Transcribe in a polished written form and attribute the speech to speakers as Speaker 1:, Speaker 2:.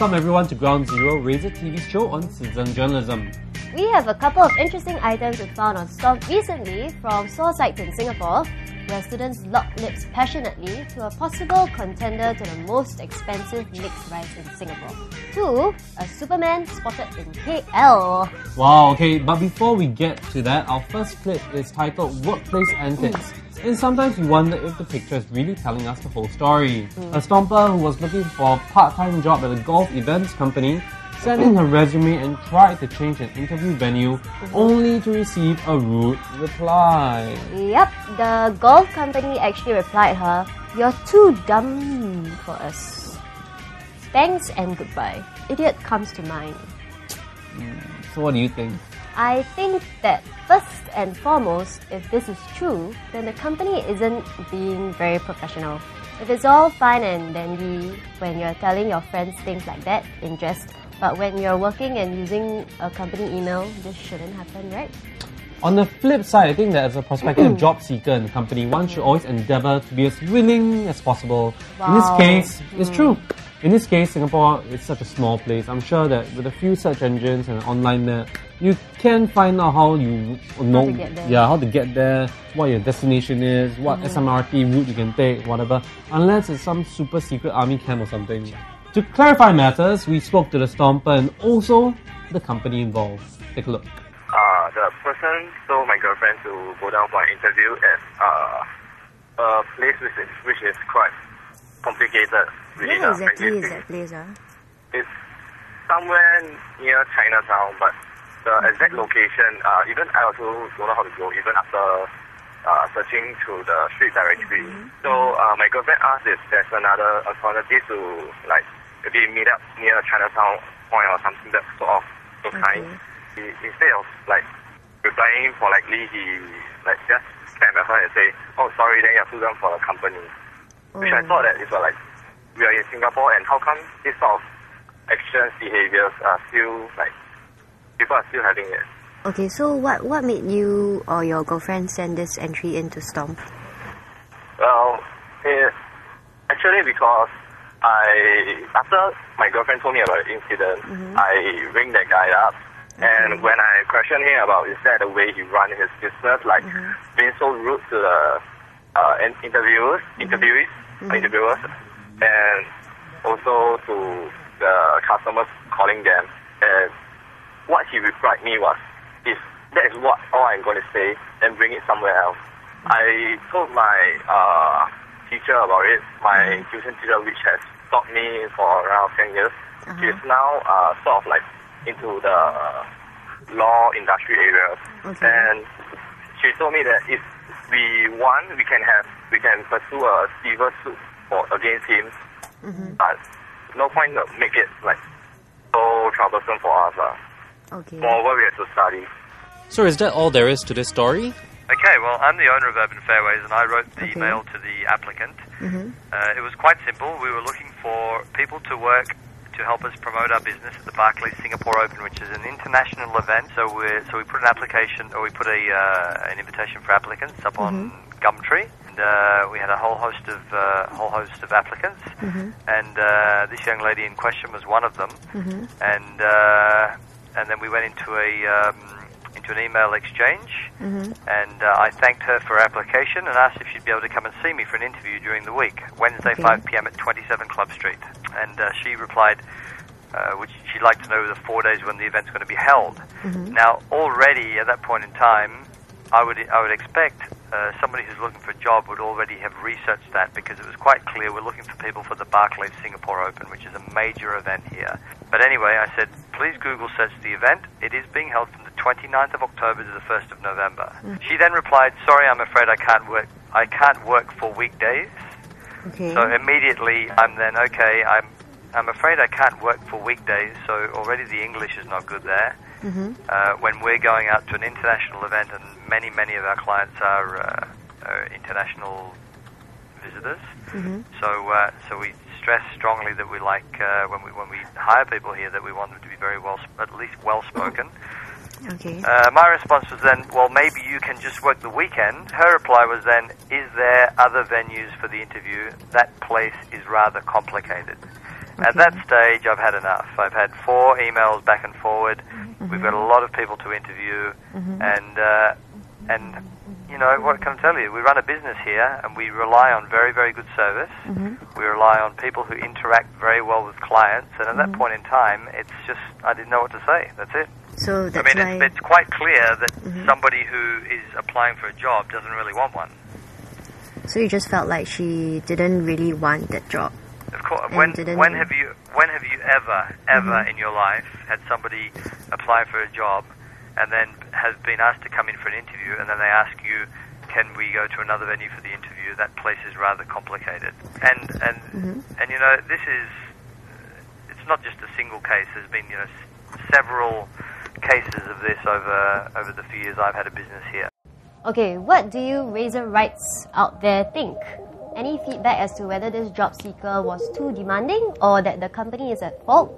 Speaker 1: Welcome everyone to Ground Zero, Razor TV's show on citizen journalism.
Speaker 2: We have a couple of interesting items we found on Stomp recently, from store sites in Singapore, where students lock lips passionately, to a possible contender to the most expensive mixed rice in Singapore, to a Superman spotted in KL.
Speaker 1: Wow, okay, but before we get to that, our first clip is titled Workplace Antics. And sometimes we wonder if the picture is really telling us the whole story. A stomper who was looking for a part-time job at a golf events company sent in her resume and tried to change an interview venue only to receive a rude reply.
Speaker 2: Yep, the golf company actually replied her, "You're too dumb for us. Thanks and goodbye." Idiot comes to mind.
Speaker 1: So what do you think?
Speaker 2: I think that first and foremost, if this is true, then the company isn't being very professional. If it's all fine and dandy when you're telling your friends things like that in jest, but when you're working and using a company email, this shouldn't happen, right?
Speaker 1: On the flip side, I think that as a prospective job seeker in the company, one should always endeavour to be as willing as possible.
Speaker 2: Wow.
Speaker 1: In this case, it's true. In this case, Singapore is such a small place. I'm sure that with a few search engines and an online map, you can find out how you know, how to get there, what your destination is, what SMRT route you can take, whatever. Unless it's some super secret army camp or something. To clarify matters, we spoke to the stomper and also the company involved. Take a look.
Speaker 3: The person told my girlfriend to go down for an interview at a place which is quite complicated.
Speaker 2: Where exactly is that place?
Speaker 3: It's somewhere near Chinatown, but the exact location, even I also don't know how to go, even after searching through the street directory. So my girlfriend asked if there's another alternative to maybe meet up near Chinatown point or something, that sort of those kind. Instead of replying politely, he just snap at her and say, "Oh, sorry, then you're too dumb for the company." Which I thought that it was we are in Singapore, and how come this sort of actions, behaviors are still people are still having it?
Speaker 2: Okay, so what made you or your girlfriend send this entry into Stomp?
Speaker 3: Well, it's actually because after my girlfriend told me about the incident, I ring that guy up, and when I questioned him about is that the way he run his business, being so rude to the interviewers, and also to the customers calling them, and what he replied me was, if that is all I'm going to say, then bring it somewhere else. I told my teacher about it, my tuition teacher, which has taught me for around 10 years. She is now sort of into the law industry area. And she told me that if we want, we can pursue a civil suit against him. But no point to make it so troublesome for us. Moreover, we have to study.
Speaker 1: So is that all there is to this story?
Speaker 4: Okay, well, I'm the owner of Urban Fairways, and I wrote the email to the applicant. It was quite simple. We were looking for people to work to help us promote our business at the Barclays Singapore Open, which is an international event. So we put an application, or we put an invitation for applicants up on Gumtree, and we had a whole host of applicants, and this young lady in question was one of them, and then we went into an email exchange, and I thanked her for her application and asked if she'd be able to come and see me for an interview during the week, Wednesday 5 p.m. at 27 Club Street. And she replied, which she'd like to know the 4 days when the event's going to be held. Now, already at that point in time, I would expect somebody who's looking for a job would already have researched that, because it was quite clear we're looking for people for the Barclays Singapore Open, which is a major event here. But anyway, I said, please Google search the event. It is being held from the 29th of October to the 1st of November. She then replied, sorry, I'm afraid I can't work for weekdays. So immediately I'm then, okay, I'm afraid I can't work for weekdays, so already the English is not good there. When we're going out to an international event, and many of our clients are international visitors, so we stress strongly that we like when we hire people here that we want them to be at least well spoken. My response was then, well, maybe you can just work the weekend. Her reply was then, is there other venues for the interview? That place is rather complicated. At that stage, I've had enough. I've had 4 emails back and forward. We've got a lot of people to interview, and you know, what can I tell you? We run a business here, and we rely on very, very good service. We rely on people who interact very well with clients, and at that point in time, it's just, I didn't know what to say. That's it.
Speaker 2: So that's
Speaker 4: it's quite clear that somebody who is applying for a job doesn't really want one.
Speaker 2: So you just felt like she didn't really want that job.
Speaker 4: Of course. When have you ever in your life had somebody apply for a job and then has been asked to come in for an interview, and then they ask you, can we go to another venue for the interview? That place is rather complicated. And you know, it's not just a single case. There's been, you know, several cases of this over the few years I've had a business here.
Speaker 2: Okay, what do you Razor Rights out there think? Any feedback as to whether this job seeker was too demanding or that the company is at fault?